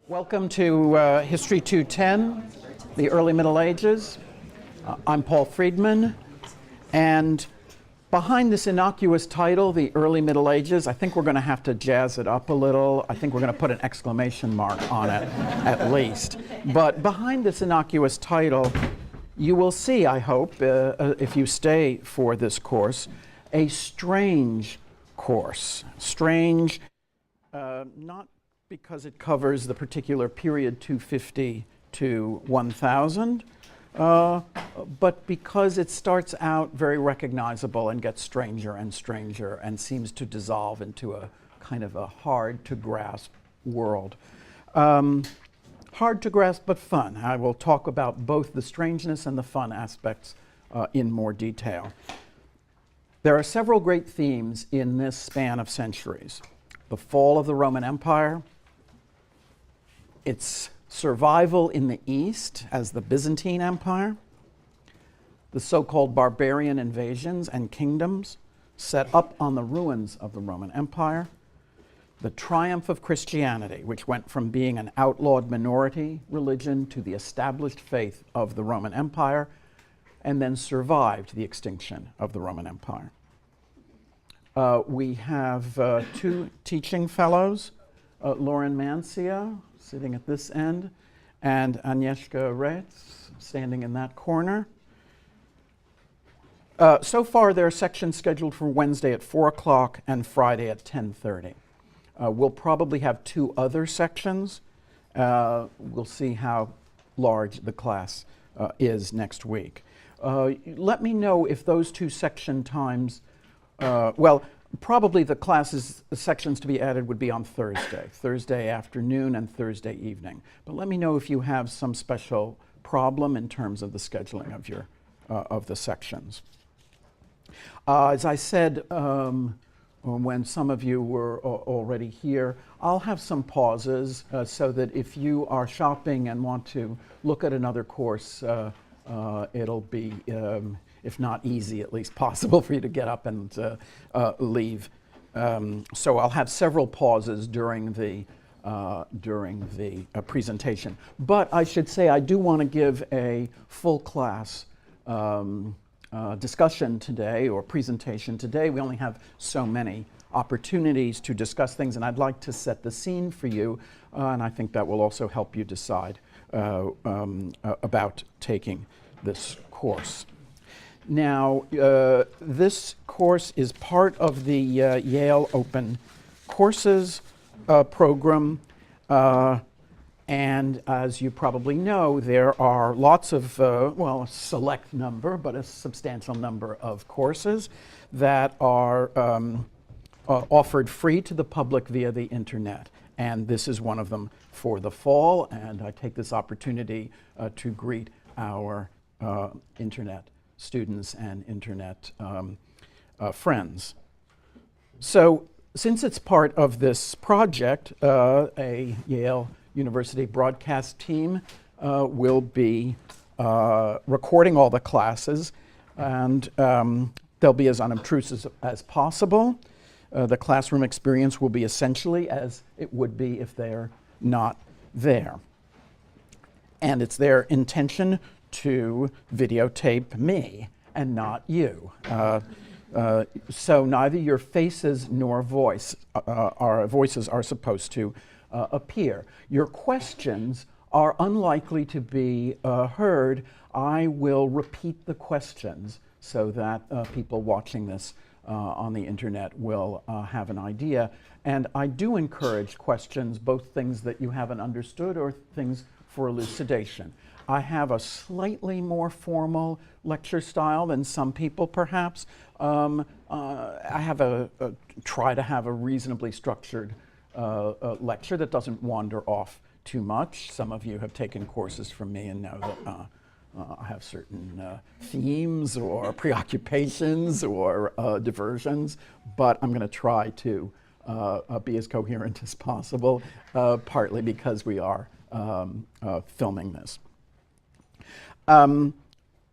Welcome to History 210, the Early Middle Ages. I'm Paul Freedman, and behind this innocuous title, the Early Middle Ages, I think we're going to have to jazz it up a little. I think we're going to put an exclamation mark on it, at least. But behind this innocuous title, you will see, I hope, if you stay for this course, a strange course. Strange, not because it covers the particular period 250 to 1000, but because it starts out very recognizable and gets stranger and stranger and seems to dissolve into a kind of a hard to grasp world. Hard to grasp but fun. I will talk about both the strangeness and the fun aspects in more detail. There are several great themes in this span of centuries. The fall of the Roman Empire, its survival in the East as the Byzantine Empire, the so-called barbarian invasions and kingdoms set up on the ruins of the Roman Empire, the triumph of Christianity, which went from being an outlawed minority religion to the established faith of the Roman Empire, and then survived the extinction of the Roman Empire. We have two teaching fellows, Lauren Mancia, sitting at this end, and Agnieszka Reitz, standing in that corner. So far, there are sections scheduled for Wednesday at 4 o'clock and Friday at 10:30. We'll probably have two other sections. We'll see how large the class is next week. Let me know if those two section times, probably the sections to be added would be on Thursday afternoon and Thursday evening. But let me know if you have some special problem in terms of the scheduling of your of the sections. As I said, when some of you were already here, I'll have some pauses so that if you are shopping and want to look at another course, it'll be if not easy, at least possible for you to get up and leave. So I'll have several pauses during the presentation. But I should say I do want to give a full class discussion today or presentation today. We only have so many opportunities to discuss things, and I'd like to set the scene for you, and I think that will also help you decide about taking this course. Now, this course is part of the Yale Open Courses program, and as you probably know, there are lots of, a select number, but a substantial number of courses that are offered free to the public via the internet. And this is one of them for the fall, and I take this opportunity to greet our internet students and internet friends. So since it's part of this project, a Yale University broadcast team will be recording all the classes, and they'll be as unobtrusive as possible. The classroom experience will be essentially as it would be if they're not there. And it's their intention to videotape me and not you. So neither your faces nor voices are supposed to appear. Your questions are unlikely to be heard. I will repeat the questions so that people watching this on the internet will have an idea. And I do encourage questions, both things that you haven't understood or things for elucidation. I have a slightly more formal lecture style than some people, perhaps. I have try to have a reasonably structured lecture that doesn't wander off too much. Some of you have taken courses from me and know that I have certain themes or preoccupations or diversions, but I'm going to try to be as coherent as possible, partly because we are filming this.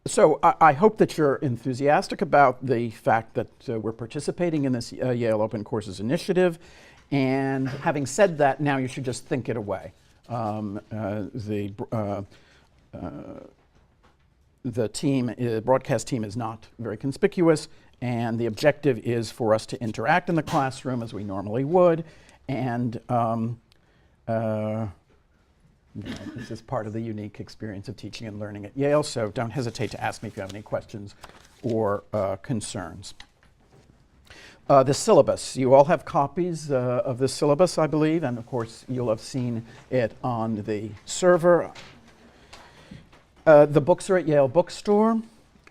So I hope that you're enthusiastic about the fact that we're participating in this Yale Open Courses initiative. And having said that, now you should just think it away. The broadcast team is not very conspicuous, and the objective is for us to interact in the classroom as we normally would, and this is part of the unique experience of teaching and learning at Yale, so don't hesitate to ask me if you have any questions or concerns. The syllabus. You all have copies of the syllabus, I believe, and of course you'll have seen it on the server. The books are at Yale Bookstore,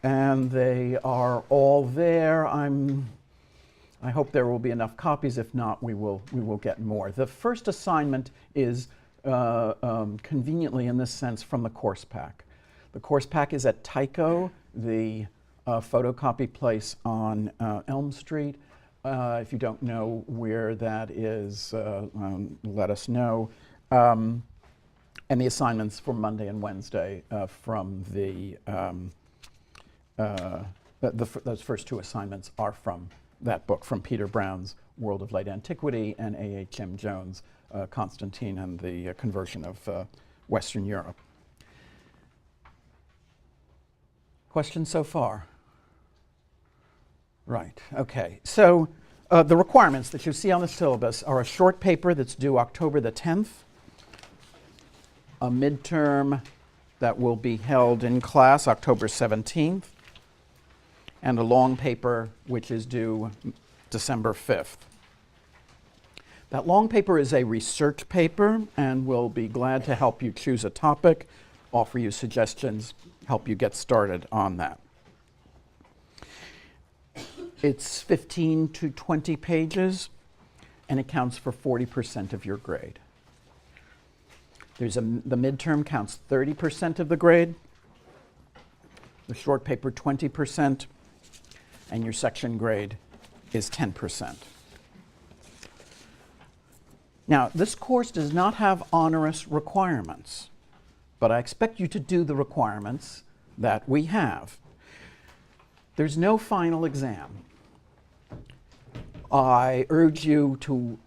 and they are all there. I hope there will be enough copies. If not, we will get more. The first assignment is conveniently, in this sense, from the course pack. The course pack is at Tycho, the photocopy place on Elm Street. If you don't know where that is, let us know. And the assignments for Monday and Wednesday from those first two assignments are from that book, from Peter Brown's World of Late Antiquity and A.H.M. Jones' Constantine and the Conversion of Western Europe. Questions so far? Right, okay. So the requirements that you see on the syllabus are a short paper that's due October the 10th, a midterm that will be held in class October 17th, and a long paper which is due December 5th. That long paper is a research paper, and we'll be glad to help you choose a topic, offer you suggestions, help you get started on that. It's 15 to 20 pages, and it counts for 40% of your grade. The midterm counts 30% of the grade, the short paper 20%, and your section grade is 10%. Now, this course does not have onerous requirements, but I expect you to do the requirements that we have. There's no final exam. I urge you to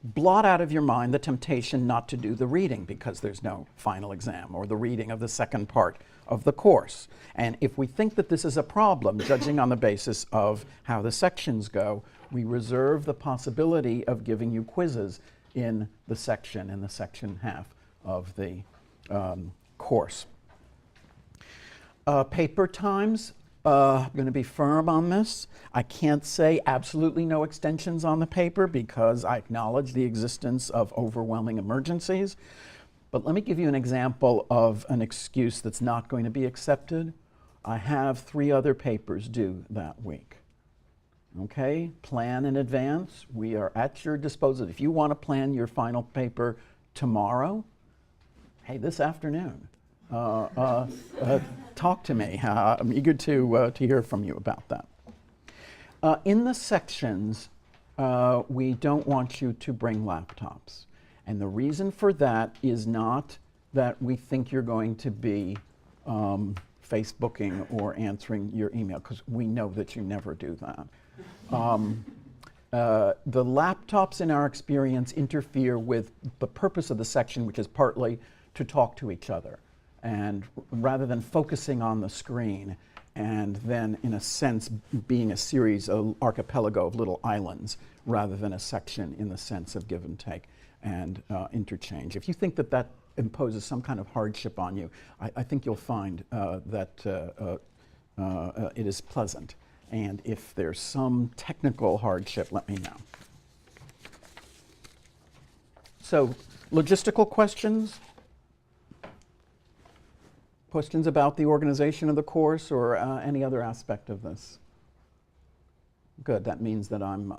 blot out of your mind the temptation not to do the reading because there's no final exam or the reading of the second part of the course. And if we think that this is a problem, judging on the basis of how the sections go, we reserve the possibility of giving you quizzes in the section half of the course. Paper times. I'm going to be firm on this. I can't say absolutely no extensions on the paper because I acknowledge the existence of overwhelming emergencies. But let me give you an example of an excuse that's not going to be accepted. I have 3 other papers due that week. Okay? Plan in advance. We are at your disposal. If you want to plan your final paper tomorrow, hey, this afternoon, talk to me. I'm eager to hear from you about that. In the sections, we don't want you to bring laptops. And the reason for that is not that we think you're going to be Facebooking or answering your email, because we know that you never do that. The laptops, in our experience, interfere with the purpose of the section, which is partly to talk to each other. And rather than focusing on the screen and then, in a sense, being a series of archipelago of little islands rather than a section in the sense of give and take and interchange. If you think that that imposes some kind of hardship on you, I think you'll find that it is pleasant. And if there's some technical hardship, let me know. So, logistical questions? Questions about the organization of the course or any other aspect of this? Good, that means that I'm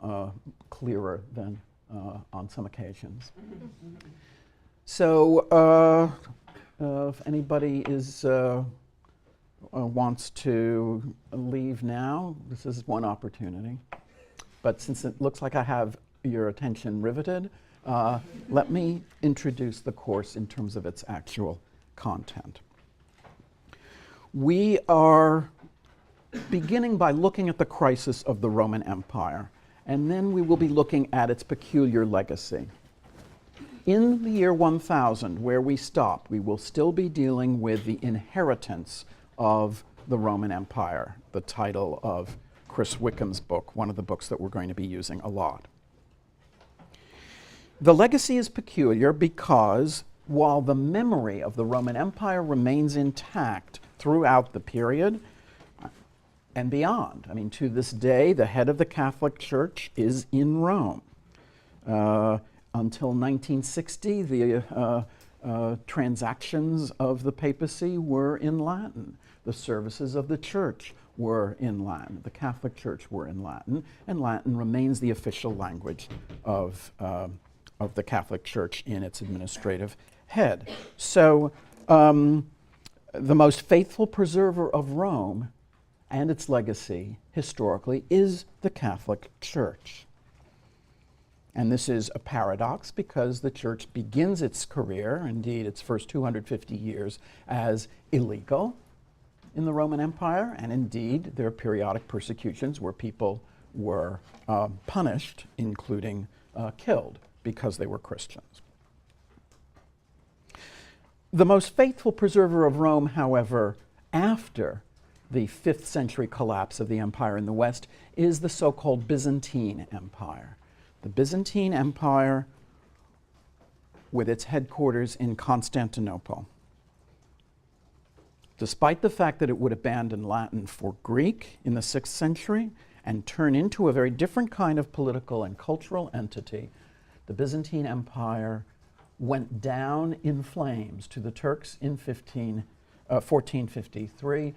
clearer than on some occasions. So if anybody wants to leave now, this is one opportunity. But since it looks like I have your attention riveted, let me introduce the course in terms of its actual content. We are beginning by looking at the crisis of the Roman Empire, and then we will be looking at its peculiar legacy. In the year 1000, where we stop, we will still be dealing with the inheritance of the Roman Empire, the title of Chris Wickham's book, one of the books that we're going to be using a lot. The legacy is peculiar because while the memory of the Roman Empire remains intact throughout the period and beyond, I mean, to this day, the head of the Catholic Church is in Rome. Until 1960, the transactions of the papacy were in Latin. The services of the church were in Latin. The Catholic Church were in Latin, and Latin remains the official language of the Catholic Church in its administrative head. So the most faithful preserver of Rome and its legacy historically is the Catholic Church. And this is a paradox because the church begins its career, indeed its first 250 years, as illegal in the Roman Empire, and indeed there are periodic persecutions where people were punished, including killed, because they were Christians. The most faithful preserver of Rome, however, after the 5th century collapse of the empire in the West, is the so-called Byzantine Empire. The Byzantine Empire, with its headquarters in Constantinople. Despite the fact that it would abandon Latin for Greek in the 6th century and turn into a very different kind of political and cultural entity, the Byzantine Empire went down in flames to the Turks in 1453,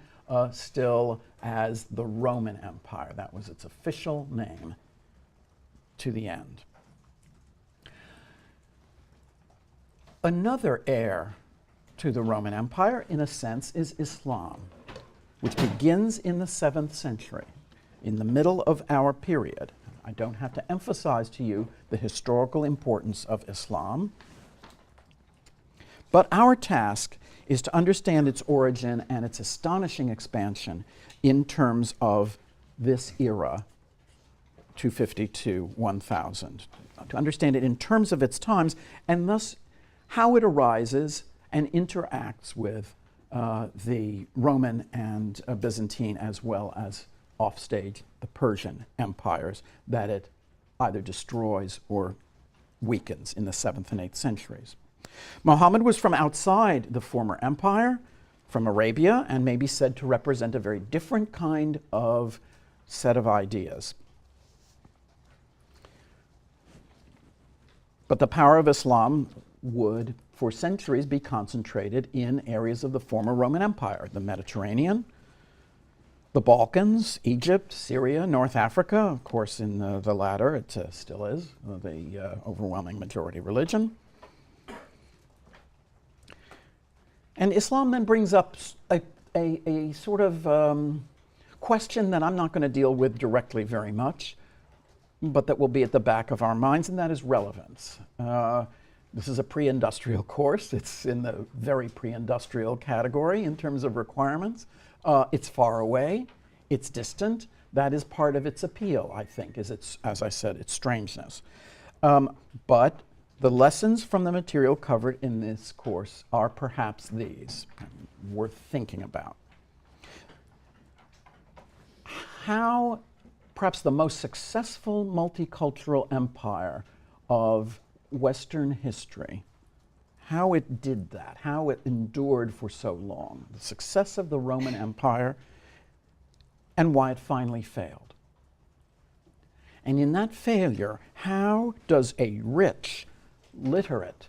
still as the Roman Empire. That was its official name to the end. Another heir to the Roman Empire, in a sense, is Islam, which begins in the 7th century, in the middle of our period. I don't have to emphasize to you the historical importance of Islam, but our task is to understand its origin and its astonishing expansion in terms of this era, 250 to 1000, to understand it in terms of its times, and thus how it arises and interacts with the Roman and Byzantine, as well as offstage the Persian empires that it either destroys or weakens in the 7th and 8th centuries. Muhammad was from outside the former empire, from Arabia, and may be said to represent a very different kind of set of ideas. But the power of Islam would, for centuries, be concentrated in areas of the former Roman Empire, the Mediterranean, the Balkans, Egypt, Syria, North Africa. Of course, in the latter, it still is the overwhelming majority religion. And Islam then brings up a sort of question that I'm not going to deal with directly very much, but that will be at the back of our minds, and that is relevance. This is a pre-industrial course. It's in the very pre-industrial category in terms of requirements. It's far away. It's distant. That is part of its appeal, I think, is its, as I said, its strangeness. But the lessons from the material covered in this course are perhaps these, worth thinking about. How perhaps the most successful multicultural empire of Western history, how it did that, how it endured for so long, the success of the Roman Empire, and why it finally failed. And in that failure, how does a rich, literate,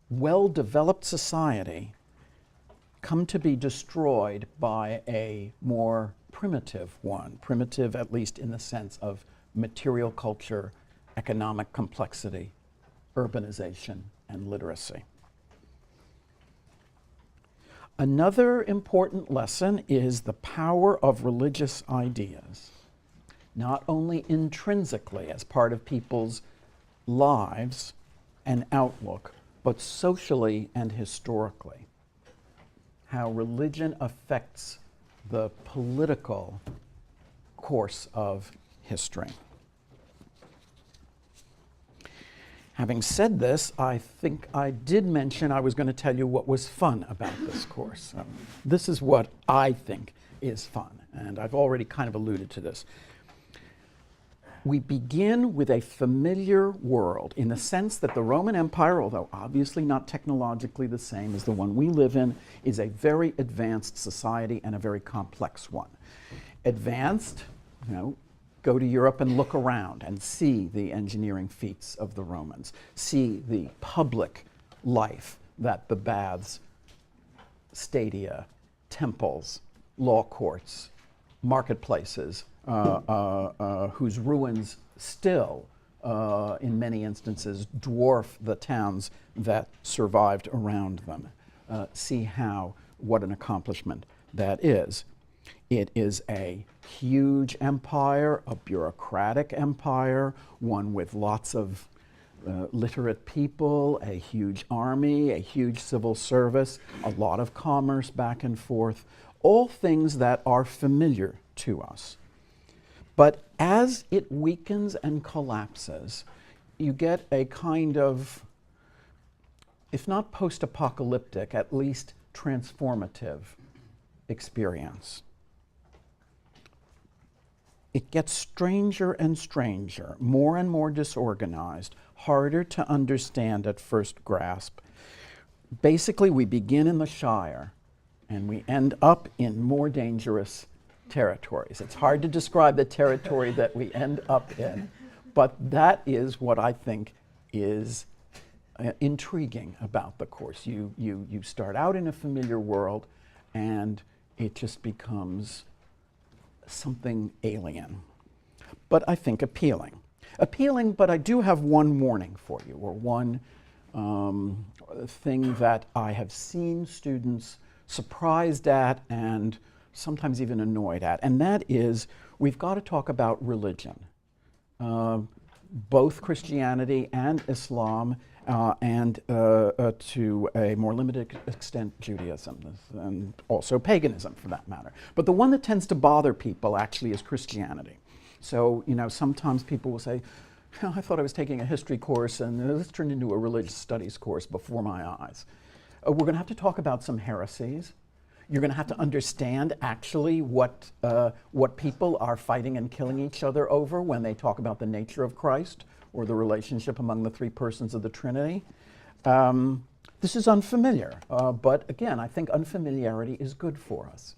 well-developed society come to be destroyed by a more primitive one, primitive at least in the sense of material culture, economic complexity, urbanization, and literacy? Another important lesson is the power of religious ideas, not only intrinsically as part of people's lives and outlook, but socially and historically. How religion affects the political course of history. Having said this, I think I did mention I was going to tell you what was fun about this course. This is what I think is fun, and I've already kind of alluded to this. We begin with a familiar world in the sense that the Roman Empire, although obviously not technologically the same as the one we live in, is a very advanced society and a very complex one. Advanced, go to Europe and look around and see the engineering feats of the Romans. See the public life that the baths, stadia, temples, law courts, marketplaces, whose ruins still, in many instances, dwarf the towns that survived around them. See what an accomplishment that is. It is a huge empire, a bureaucratic empire, one with lots of literate people, a huge army, a huge civil service, a lot of commerce back and forth, all things that are familiar to us. But as it weakens and collapses, you get a kind of, if not post-apocalyptic, at least transformative experience. It gets stranger and stranger, more and more disorganized, harder to understand at first grasp. Basically, we begin in the Shire, and we end up in more dangerous territories. It's hard to describe the territory that we end up in, but that is what I think is intriguing about the course. You start out in a familiar world, and it just becomes something alien, but I think appealing. Appealing, but I do have one warning for you, or one thing that I have seen students surprised at and sometimes even annoyed at, and that is we've got to talk about religion, both Christianity and Islam, and to a more limited extent Judaism, and also paganism for that matter. But the one that tends to bother people actually is Christianity. So, sometimes people will say, I thought I was taking a history course and this turned into a religious studies course before my eyes. We're going to have to talk about some heresies. You're going to have to understand actually what people are fighting and killing each other over when they talk about the nature of Christ or the relationship among the three persons of the Trinity. This is unfamiliar, but again, I think unfamiliarity is good for us.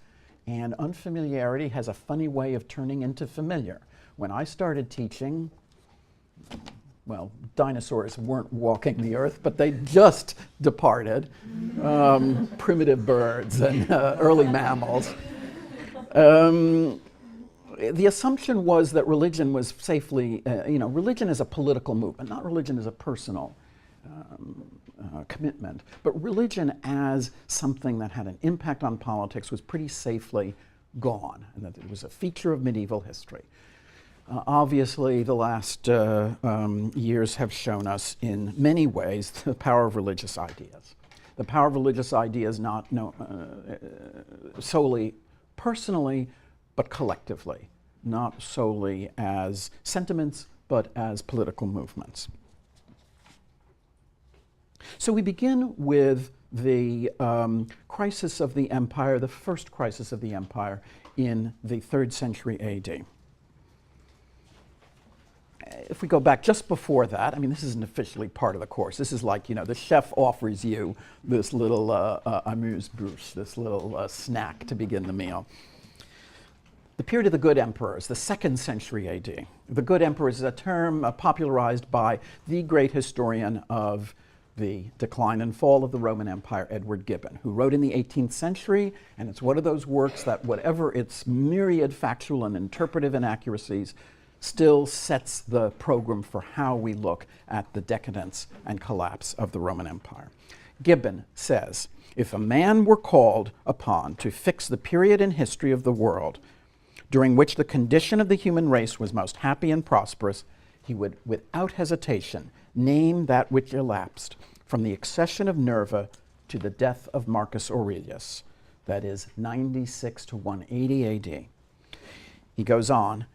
And unfamiliarity has a funny way of turning into familiar. When I started teaching, well, dinosaurs weren't walking the earth, but they just departed. Primitive birds and early mammals. The assumption was that religion was safely, religion is a political movement, not religion as a personal commitment, but religion as something that had an impact on politics was pretty safely gone, and that it was a feature of medieval history. Obviously, the last years have shown us in many ways the power of religious ideas. The power of religious ideas not solely personally, but collectively, not solely as sentiments, but as political movements. So we begin with the crisis of the empire, the first crisis of the empire in the 3rd century AD. If we go back just before that, this isn't officially part of the course. This is like, the chef offers you this little amuse-bouche, this little snack to begin the meal. The period of the good emperors, the 2nd century AD. The good emperors is a term popularized by the great historian of the decline and fall of the Roman Empire, Edward Gibbon, who wrote in the 18th century, and it's one of those works that, whatever its myriad factual and interpretive inaccuracies, still sets the program for how we look at the decadence and collapse of the Roman Empire. Gibbon says, if a man were called upon to fix the period in history of the world during which the condition of the human race was most happy and prosperous, he would, without hesitation, name that which elapsed from the accession of Nerva to the death of Marcus Aurelius, that is 96 to 180 AD. He goes on,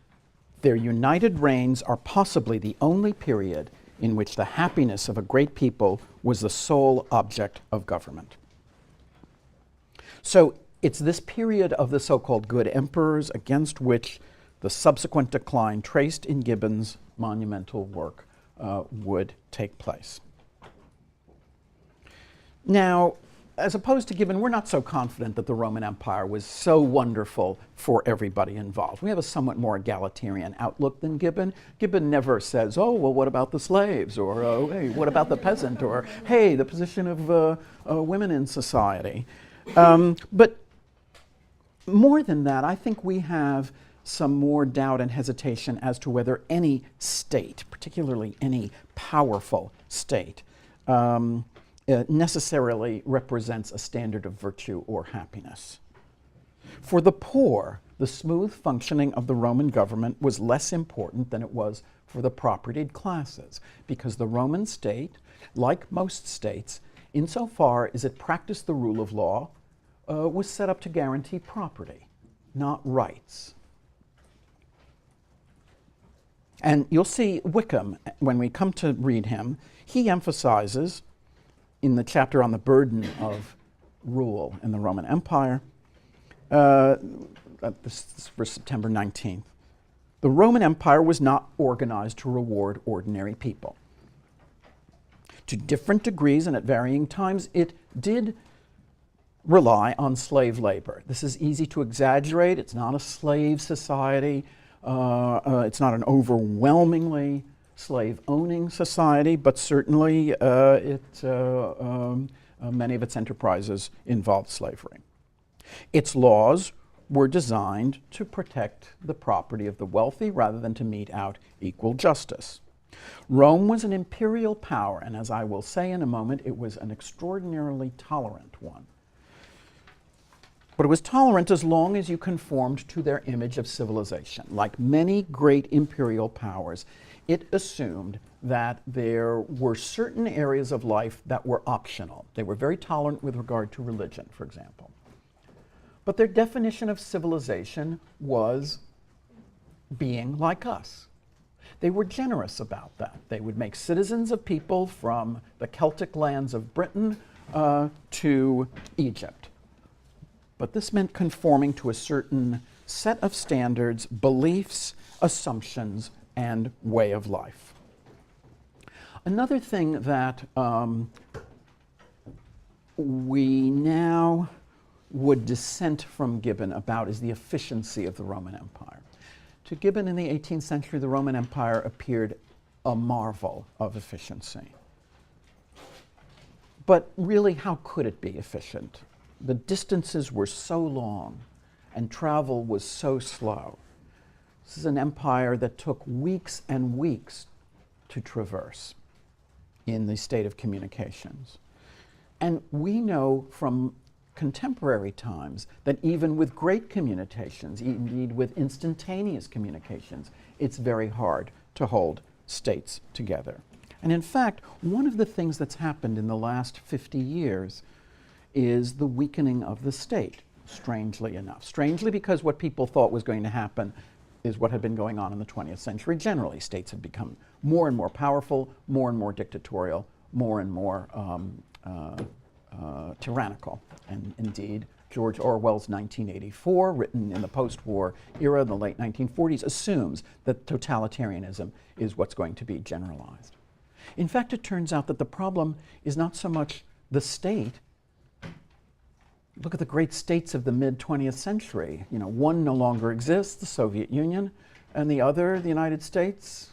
their united reigns are possibly the only period in which the happiness of a great people was the sole object of government. So it's this period of the so-called good emperors against which the subsequent decline traced in Gibbon's monumental work would take place. Now, as opposed to Gibbon, we're not so confident that the Roman Empire was so wonderful for everybody involved. We have a somewhat more egalitarian outlook than Gibbon. Gibbon never says, oh, well, what about the slaves? Or, oh, hey, what about the peasant? Or, hey, the position of women in society. But more than that, I think we have some more doubt and hesitation as to whether any state, particularly any powerful state, necessarily represents a standard of virtue or happiness. For the poor, the smooth functioning of the Roman government was less important than it was for the propertied classes, because the Roman state, like most states, insofar as it practiced the rule of law, was set up to guarantee property, not rights. And you'll see Wickham, when we come to read him, he emphasizes in the chapter on the burden of rule in the Roman Empire, this is for September 19th, the Roman Empire was not organized to reward ordinary people. To different degrees and at varying times, it did rely on slave labor. This is easy to exaggerate. It's not a slave society. It's not an overwhelmingly slave-owning society, but certainly many of its enterprises involved slavery. Its laws were designed to protect the property of the wealthy rather than to mete out equal justice. Rome was an imperial power, and as I will say in a moment, it was an extraordinarily tolerant one. But it was tolerant as long as you conformed to their image of civilization. Like many great imperial powers, it assumed that there were certain areas of life that were optional. They were very tolerant with regard to religion, for example. But their definition of civilization was being like us. They were generous about that. They would make citizens of people from the Celtic lands of Britain to Egypt. But this meant conforming to a certain set of standards, beliefs, assumptions, and way of life. Another thing that we now would dissent from Gibbon about is the efficiency of the Roman Empire. To Gibbon in the 18th century, the Roman Empire appeared a marvel of efficiency. But really, how could it be efficient? The distances were so long and travel was so slow. This is an empire that took weeks and weeks to traverse in the state of communications. And we know from contemporary times that even with great communications, indeed with instantaneous communications, it's very hard to hold states together. And in fact, one of the things that's happened in the last 50 years is the weakening of the state, strangely enough. Strangely because what people thought was going to happen is what had been going on in the 20th century generally. States had become more and more powerful, more and more dictatorial, more and more tyrannical. And indeed, George Orwell's 1984, written in the post-war era, in the late 1940s, assumes that totalitarianism is what's going to be generalized. In fact, it turns out that the problem is not so much the state. Look at the great states of the mid-20th century. You know, one no longer exists, the Soviet Union, and the other, the United States.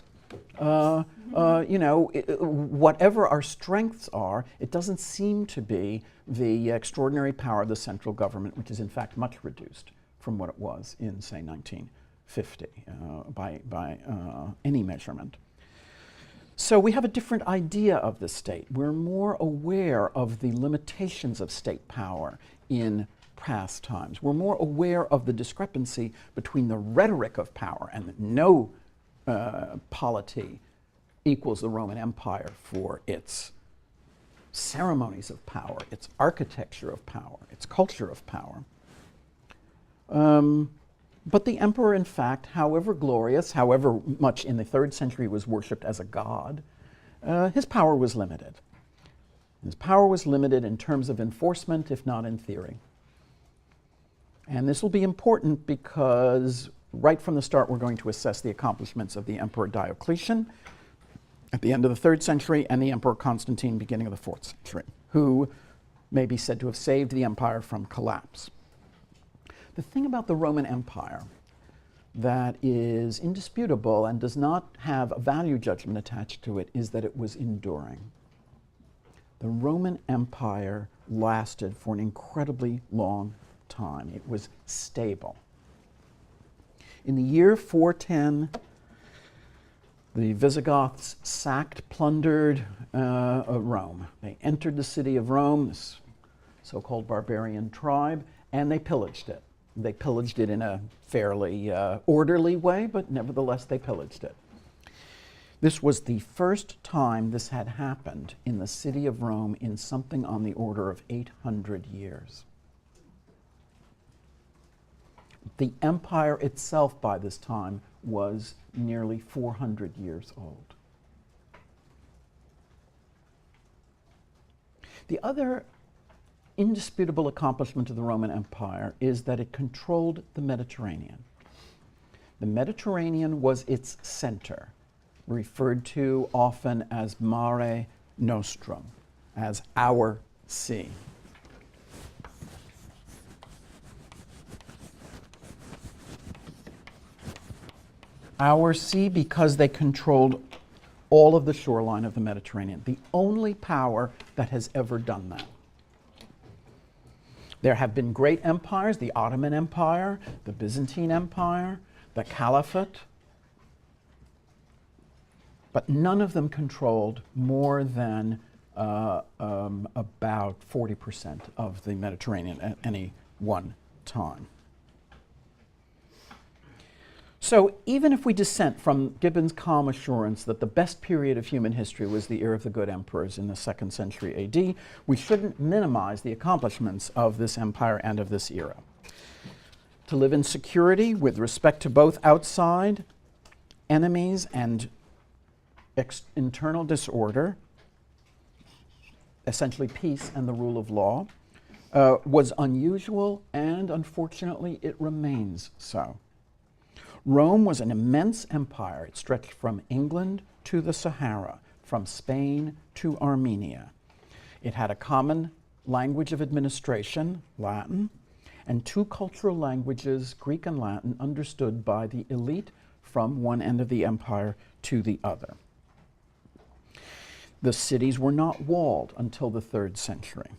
Whatever our strengths are, it doesn't seem to be the extraordinary power of the central government, which is in fact much reduced from what it was in, say, 1950 by any measurement. So we have a different idea of the state. We're more aware of the limitations of state power in past times. We're more aware of the discrepancy between the rhetoric of power and that no polity equals the Roman Empire for its ceremonies of power, its architecture of power, its culture of power. But the emperor, in fact, however glorious, however much in the 3rd century was worshipped as a god, his power was limited. His power was limited in terms of enforcement, if not in theory. And this will be important because right from the start we're going to assess the accomplishments of the Emperor Diocletian at the end of the 3rd century and the Emperor Constantine beginning of the 4th century, who may be said to have saved the empire from collapse. The thing about the Roman Empire that is indisputable and does not have a value judgment attached to it is that it was enduring. The Roman Empire lasted for an incredibly long time. It was stable. In the year 410, the Visigoths sacked, plundered Rome. They entered the city of Rome, this so-called barbarian tribe, and they pillaged it. They pillaged it in a fairly orderly way, but nevertheless they pillaged it. This was the first time this had happened in the city of Rome in something on the order of 800 years. The empire itself by this time was nearly 400 years old. The other indisputable accomplishment of the Roman Empire is that it controlled the Mediterranean. The Mediterranean was its center, referred to often as Mare Nostrum, as our sea. Our sea because they controlled all of the shoreline of the Mediterranean, the only power that has ever done that. There have been great empires, the Ottoman Empire, the Byzantine Empire, the Caliphate, but none of them controlled more than about 40% of the Mediterranean at any one time. So even if we dissent from Gibbon's calm assurance that the best period of human history was the era of the good emperors in the 2nd century AD, we shouldn't minimize the accomplishments of this empire and of this era. To live in security with respect to both outside enemies and internal disorder, essentially peace and the rule of law, was unusual, and unfortunately it remains so. Rome was an immense empire. It stretched from England to the Sahara, from Spain to Armenia. It had a common language of administration, Latin, and 2 cultural languages, Greek and Latin, understood by the elite from one end of the empire to the other. The cities were not walled until the 3rd century.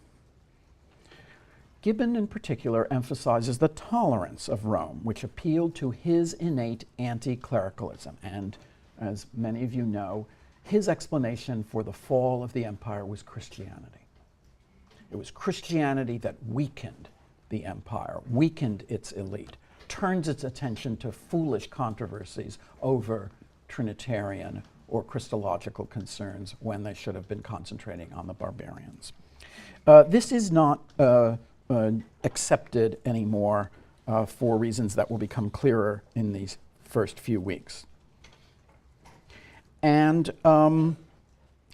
Gibbon in particular emphasizes the tolerance of Rome, which appealed to his innate anti-clericalism. And as many of you know, his explanation for the fall of the empire was Christianity. It was Christianity that weakened the empire, weakened its elite, turns its attention to foolish controversies over Trinitarian or Christological concerns when they should have been concentrating on the barbarians. This is not accepted anymore for reasons that will become clearer in these first few weeks. And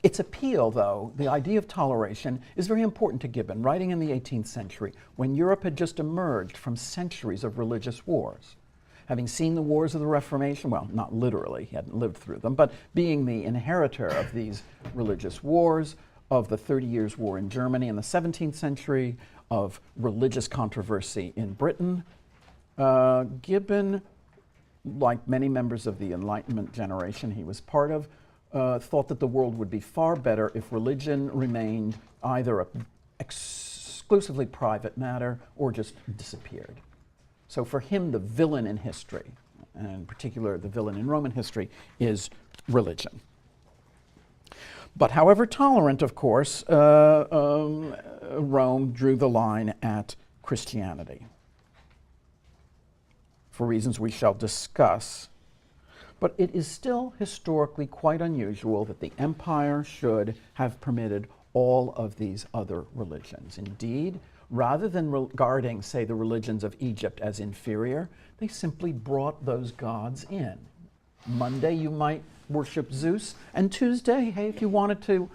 its appeal, though, the idea of toleration, is very important to Gibbon, writing in the 18th century, when Europe had just emerged from centuries of religious wars. Having seen the wars of the Reformation, well, not literally, he hadn't lived through them, but being the inheritor of these religious wars, of the 30 Years' War in Germany in the 17th century, of religious controversy in Britain, Gibbon, like many members of the Enlightenment generation he was part of, thought that the world would be far better if religion remained either an exclusively private matter or just disappeared. So for him, the villain in history, and in particular the villain in Roman history, is religion. But however tolerant, of course, Rome drew the line at Christianity, for reasons we shall discuss. But it is still historically quite unusual that the empire should have permitted all of these other religions. Indeed, rather than regarding, say, the religions of Egypt as inferior, they simply brought those gods in. Monday, you might worship Zeus. And Tuesday, hey, if you wanted to,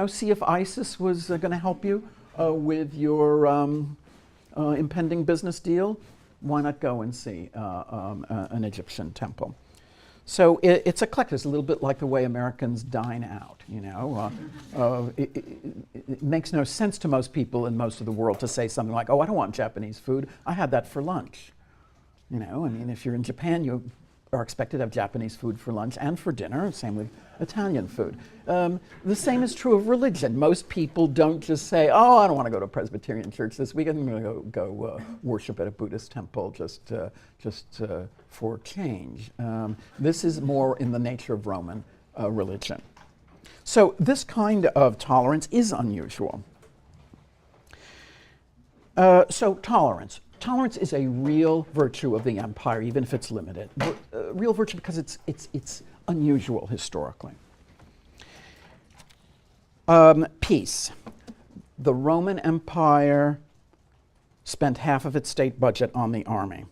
see if Isis was going to help you with your impending business deal, why not go and see an Egyptian temple? So it's eclectic. It's a little bit like the way Americans dine out. It makes no sense to most people in most of the world to say something like, "Oh, I don't want Japanese food. I had that for lunch." If you're in Japan, you are expected to have Japanese food for lunch and for dinner. Same with Italian food. The same is true of religion. Most people don't just say, "Oh, I don't want to go to a Presbyterian church this weekend. I'm going to go worship at a Buddhist temple just for change." This is more in the nature of Roman religion. So this kind of tolerance is unusual. So tolerance. Tolerance is a real virtue of the empire, even if it's limited. Real virtue because it's unusual historically. Peace. The Roman Empire spent half of its state budget on the army.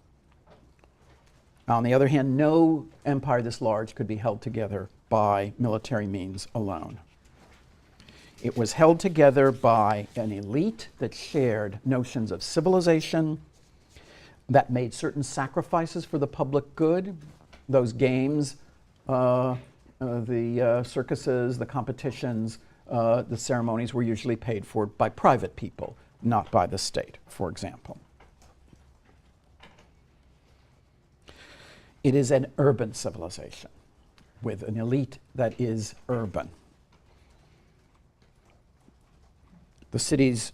On the other hand, no empire this large could be held together by military means alone. It was held together by an elite that shared notions of civilization, that made certain sacrifices for the public good. Those games, the circuses, the competitions, the ceremonies were usually paid for by private people, not by the state, for example. It is an urban civilization with an elite that is urban. The cities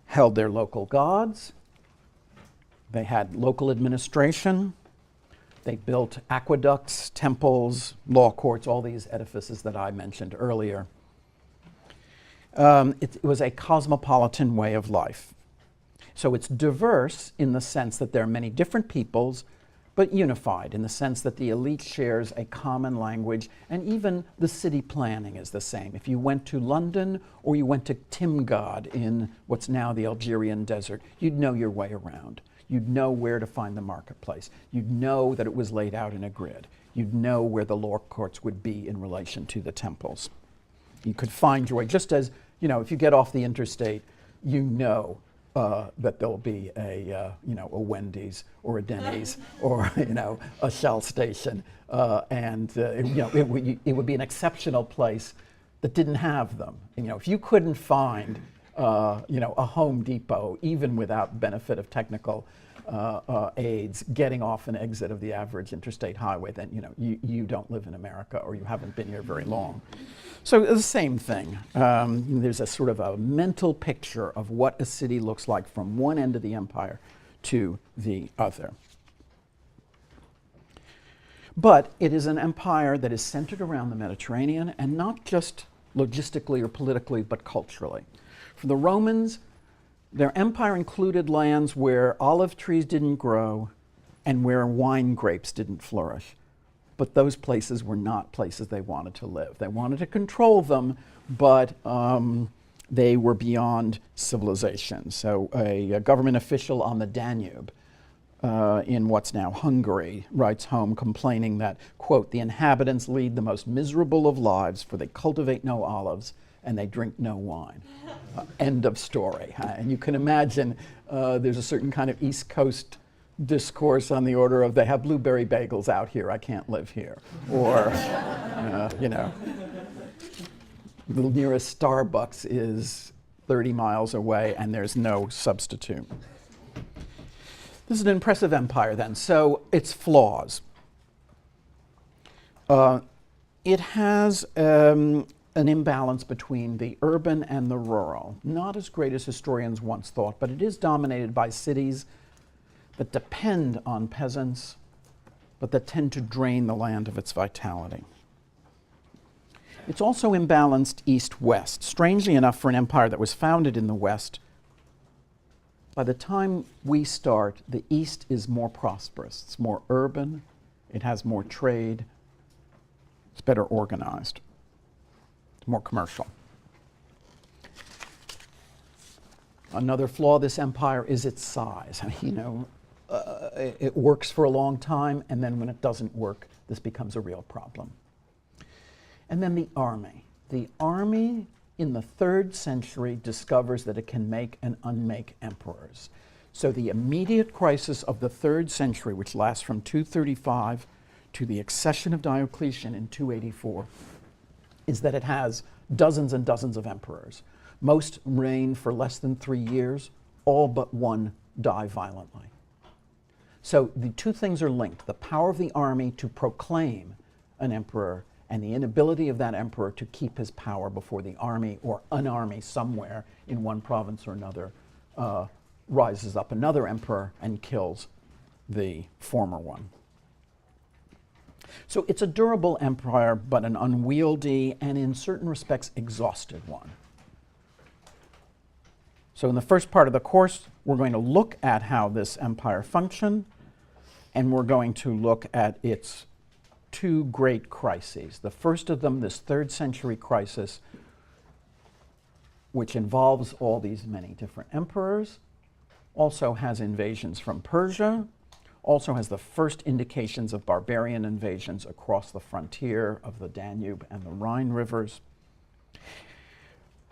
held their local gods. They had local administration. They built aqueducts, temples, law courts, all these edifices that I mentioned earlier. It was a cosmopolitan way of life. So it's diverse in the sense that there are many different peoples, but unified in the sense that the elite shares a common language, and even the city planning is the same. If you went to London or you went to Timgad in what's now the Algerian desert, you'd know your way around. You'd know where to find the marketplace. You'd know that it was laid out in a grid. You'd know where the law courts would be in relation to the temples. You could find your way, just as, if you get off the interstate, that there'll be a Wendy's or a Denny's or, a Shell station. It would be an exceptional place that didn't have them. If you couldn't find, a Home Depot, even without benefit of technical aids, getting off an exit of the average interstate highway, then, you don't live in America or you haven't been here very long. So the same thing. There's a sort of a mental picture of what a city looks like from one end of the empire to the other. But it is an empire that is centered around the Mediterranean, and not just logistically or politically, but culturally. For the Romans, their empire included lands where olive trees didn't grow and where wine grapes didn't flourish. But those places were not places they wanted to live. They wanted to control them, but they were beyond civilization. So a government official on the Danube in what's now Hungary writes home complaining that, quote, "The inhabitants lead the most miserable of lives, for they cultivate no olives and they drink no wine." End of story. And you can imagine there's a certain kind of East Coast discourse on the order of, "They have blueberry bagels out here, I can't live here." Or, the nearest Starbucks is 30 miles away and there's no substitute. This is an impressive empire then. So its flaws. It has an imbalance between the urban and the rural. Not as great as historians once thought, but it is dominated by cities that depend on peasants, but that tend to drain the land of its vitality. It's also imbalanced east-west. Strangely enough, for an empire that was founded in the west, by the time we start, the east is more prosperous. It's more urban, it has more trade, it's better organized, it's more commercial. Another flaw of this empire is its size. It works for a long time, and then when it doesn't work, this becomes a real problem. And then the army. The army in the 3rd century discovers that it can make and unmake emperors. So the immediate crisis of the 3rd century, which lasts from 235 to the accession of Diocletian in 284, is that it has dozens and dozens of emperors. Most reign for less than 3 years, all but one die violently. So the two things are linked: the power of the army to proclaim an emperor and the inability of that emperor to keep his power before the army or an army somewhere in one province or another rises up another emperor and kills the former one. So it's a durable empire, but an unwieldy and in certain respects exhausted one. So in the first part of the course, we're going to look at how this empire functioned, and we're going to look at its two great crises. The first of them, this 3rd century crisis, which involves all these many different emperors, also has invasions from Persia, also has the first indications of barbarian invasions across the frontier of the Danube and the Rhine rivers.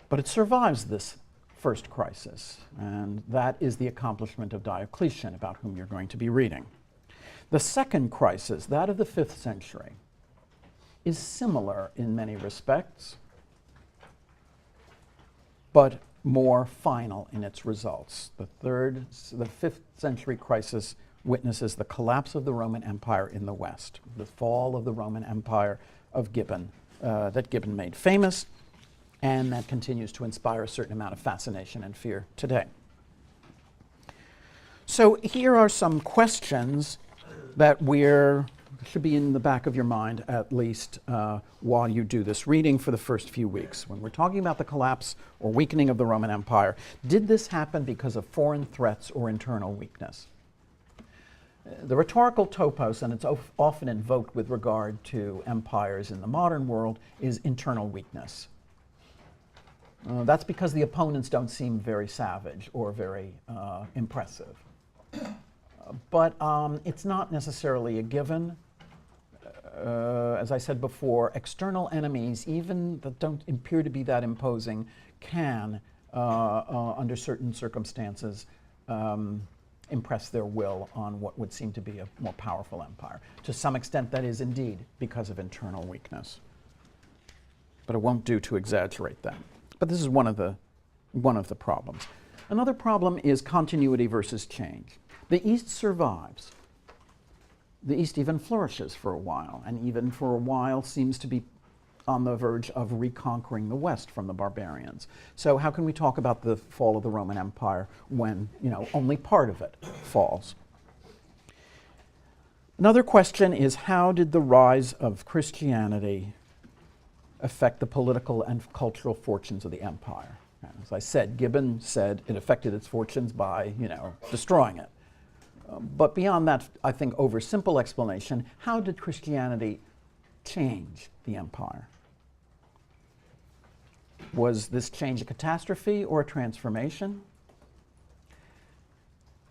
But it survives this first crisis, and that is the accomplishment of Diocletian, about whom you're going to be reading. The second crisis, that of the 5th century, is similar in many respects, but more final in its results. The 5th century crisis witnesses the collapse of the Roman Empire in the West, the fall of the Roman Empire of Gibbon, that Gibbon made famous, and that continues to inspire a certain amount of fascination and fear today. So here are some questions that should be in the back of your mind, at least while you do this reading for the first few weeks. When we're talking about the collapse or weakening of the Roman Empire, did this happen because of foreign threats or internal weakness? The rhetorical topos, and it's often invoked with regard to empires in the modern world, is internal weakness. That's because the opponents don't seem very savage or very impressive. But it's not necessarily a given. As I said before, external enemies, even that don't appear to be that imposing, can, under certain circumstances, impress their will on what would seem to be a more powerful empire. To some extent, that is indeed because of internal weakness. But it won't do to exaggerate that. But this is one of the problems. Another problem is continuity versus change. The East survives. The East even flourishes for a while, and even for a while seems to be on the verge of reconquering the West from the barbarians. So how can we talk about the fall of the Roman Empire when, only part of it falls? Another question is, how did the rise of Christianity affect the political and cultural fortunes of the empire? And as I said, Gibbon said it affected its fortunes by, destroying it. But beyond that, I think, oversimple explanation, how did Christianity change the empire? Was this change a catastrophe or a transformation?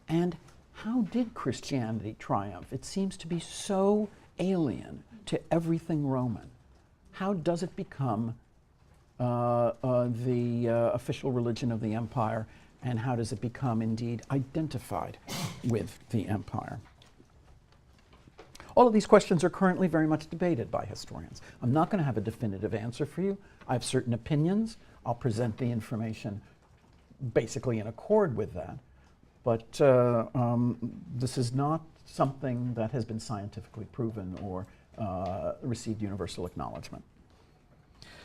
And how did Christianity triumph? It seems to be so alien to everything Roman. How does it become the official religion of the empire, and how does it become indeed identified with the empire? All of these questions are currently very much debated by historians. I'm not going to have a definitive answer for you. I have certain opinions. I'll present the information basically in accord with that. But this is not something that has been scientifically proven or received universal acknowledgement.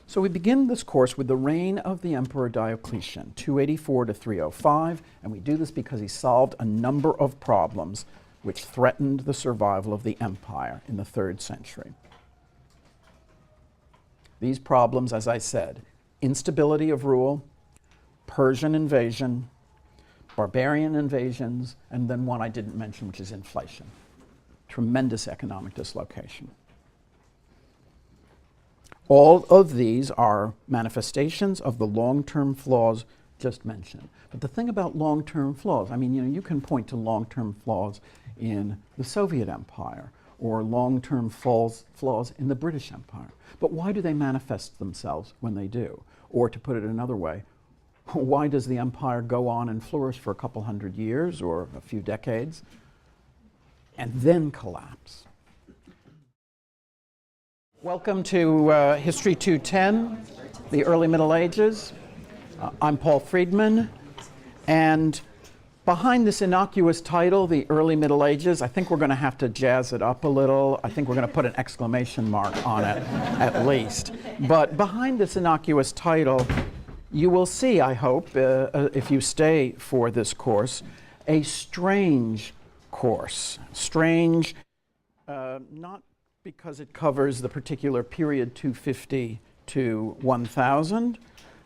So we begin this course with the reign of the Emperor Diocletian, 284 to 305, and we do this because he solved a number of problems which threatened the survival of the empire in the 3rd century. These problems, as I said, instability of rule, Persian invasion, barbarian invasions, and then one I didn't mention, which is inflation. Tremendous economic dislocation. All of these are manifestations of the long-term flaws just mentioned. But the thing about long-term flaws, you can point to long-term flaws in the Soviet Empire or long-term flaws in the British Empire. But why do they manifest themselves when they do? Or to put it another way, why does the empire go on and flourish for a couple hundred years or a few decades and then collapse? Welcome to History 210, the Early Middle Ages. I'm Paul Freedman, and behind this innocuous title, the Early Middle Ages, I think we're going to have to jazz it up a little. I think we're going to put an exclamation mark on it, at least. But behind this innocuous title, you will see, I hope, if you stay for this course, a strange course. Strange, not because it covers the particular period 250 to 1000,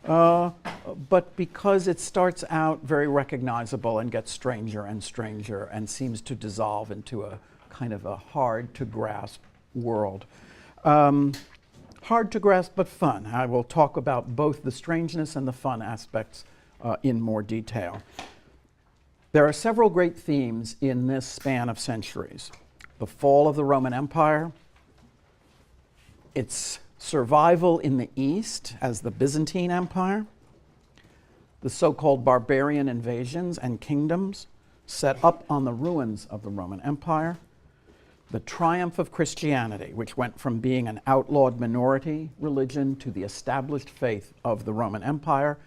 but because it starts out very recognizable and gets stranger and stranger and seems to dissolve into a kind of a hard to grasp world. Hard to grasp but fun. I will talk about both the strangeness and the fun aspects in more detail. There are several great themes in this span of centuries. The fall of the Roman Empire, its survival in the East as the Byzantine Empire, the so-called barbarian invasions and kingdoms set up on the ruins of the Roman Empire, the triumph of Christianity, which went from being an outlawed minority religion to the established faith of the Roman Empire,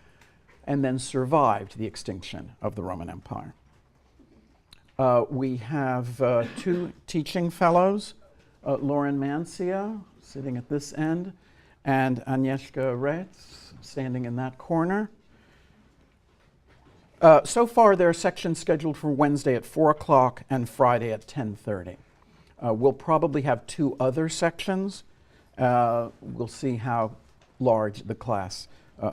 and then survived the extinction of the Roman Empire. We have two teaching fellows, Lauren Mancia, sitting at this end, and Agnieszka Retz, standing in that corner. So far, there are sections scheduled for Wednesday at 4 o'clock and Friday at 10:30. We'll probably have two other sections. We'll see how large the class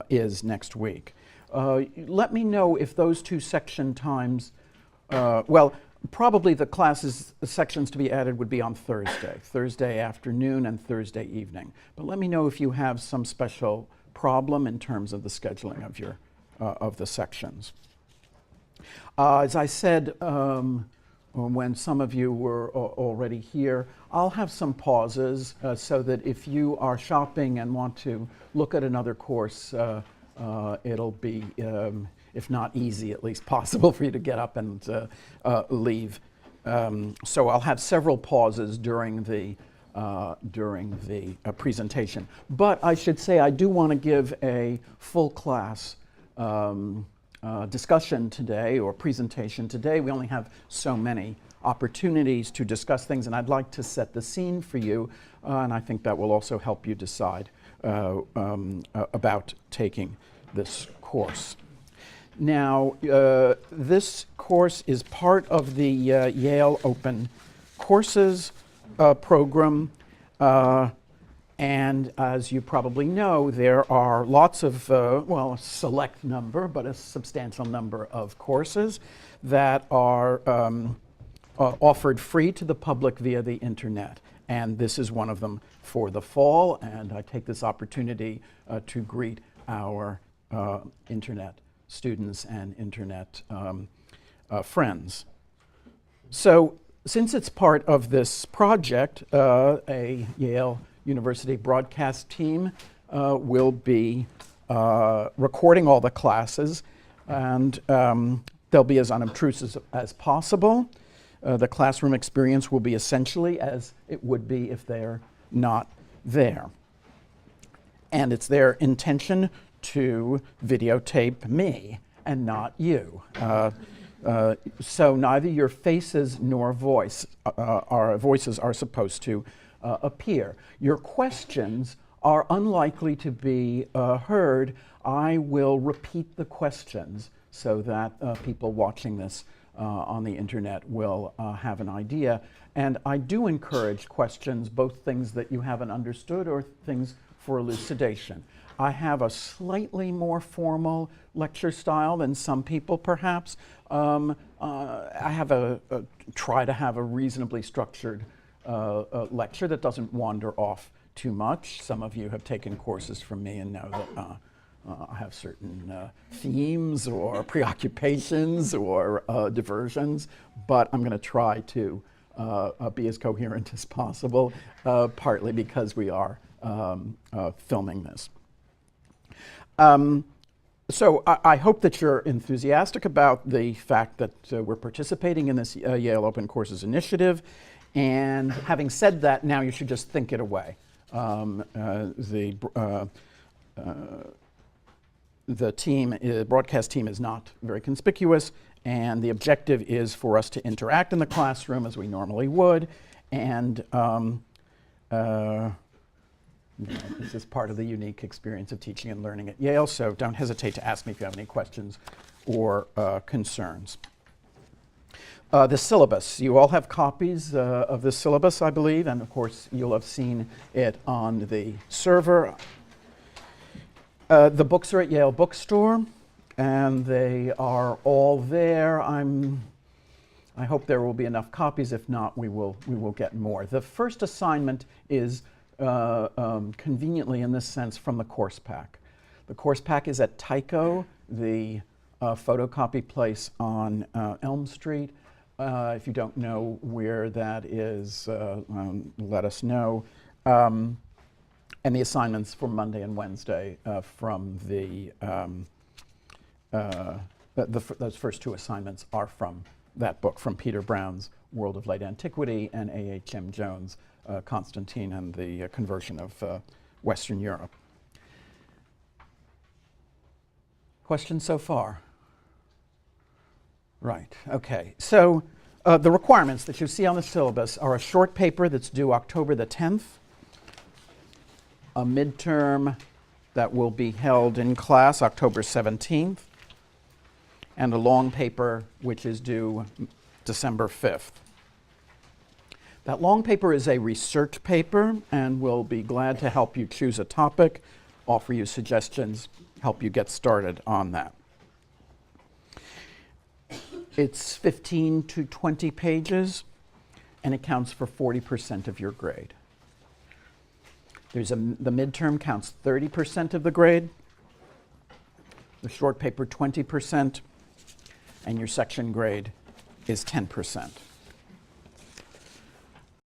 is next week. Let me know if those two section times, probably the sections to be added would be on Thursday afternoon and Thursday evening. But let me know if you have some special problem in terms of the scheduling of your of the sections. As I said, when some of you were already here, I'll have some pauses so that if you are shopping and want to look at another course, it'll be, if not easy, at least possible for you to get up and leave. So I'll have several pauses during the presentation. But I should say I do want to give a full class discussion today, or presentation today. We only have so many opportunities to discuss things, and I'd like to set the scene for you, and I think that will also help you decide about taking this course. Now, this course is part of the Yale Open Courses program, and as you probably know, there are lots of, a select number, but a substantial number of courses that are offered free to the public via the internet. And this is one of them for the fall, and I take this opportunity to greet our internet students and internet friends. So since it's part of this project, a Yale University broadcast team will be recording all the classes, and they'll be as unobtrusive as possible. The classroom experience will be essentially as it would be if they're not there. And it's their intention to videotape me and not you. So neither your faces nor voices are supposed to appear. Your questions are unlikely to be heard. I will repeat the questions so that people watching this on the internet will have an idea. And I do encourage questions, both things that you haven't understood or things for elucidation. I have a slightly more formal lecture style than some people, perhaps. I have try to have a reasonably structured lecture that doesn't wander off too much. Some of you have taken courses from me and know that I have certain themes or preoccupations or diversions, but I'm going to try to be as coherent as possible, partly because we are filming this. So I hope that you're enthusiastic about the fact that we're participating in this Yale Open Courses initiative. And having said that, now you should just think it away. The team, broadcast team, is not very conspicuous, and the objective is for us to interact in the classroom as we normally would, and this is part of the unique experience of teaching and learning at Yale, so don't hesitate to ask me if you have any questions or concerns. The syllabus. You all have copies of the syllabus, I believe, and of course you'll have seen it on the server. The books are at Yale Bookstore, and they are all there. I hope there will be enough copies. If not, we will get more. The first assignment is conveniently, in this sense, from the course pack. The course pack is at Tycho, the photocopy place on Elm Street. If you don't know where that is, let us know. And the assignments for Monday and Wednesday from those first two assignments are from that book, from Peter Brown's World of Late Antiquity and A.H.M. Jones' Constantine and the Conversion of Western Europe. Questions so far? Right, okay. So the requirements that you see on the syllabus are a short paper that's due October the 10th, a midterm that will be held in class October 17th, and a long paper which is due December 5th. That long paper is a research paper, and we'll be glad to help you choose a topic, offer you suggestions, help you get started on that. It's 15 to 20 pages, and it counts for 40% of your grade. The midterm counts 30% of the grade, the short paper 20%, and your section grade is 10%.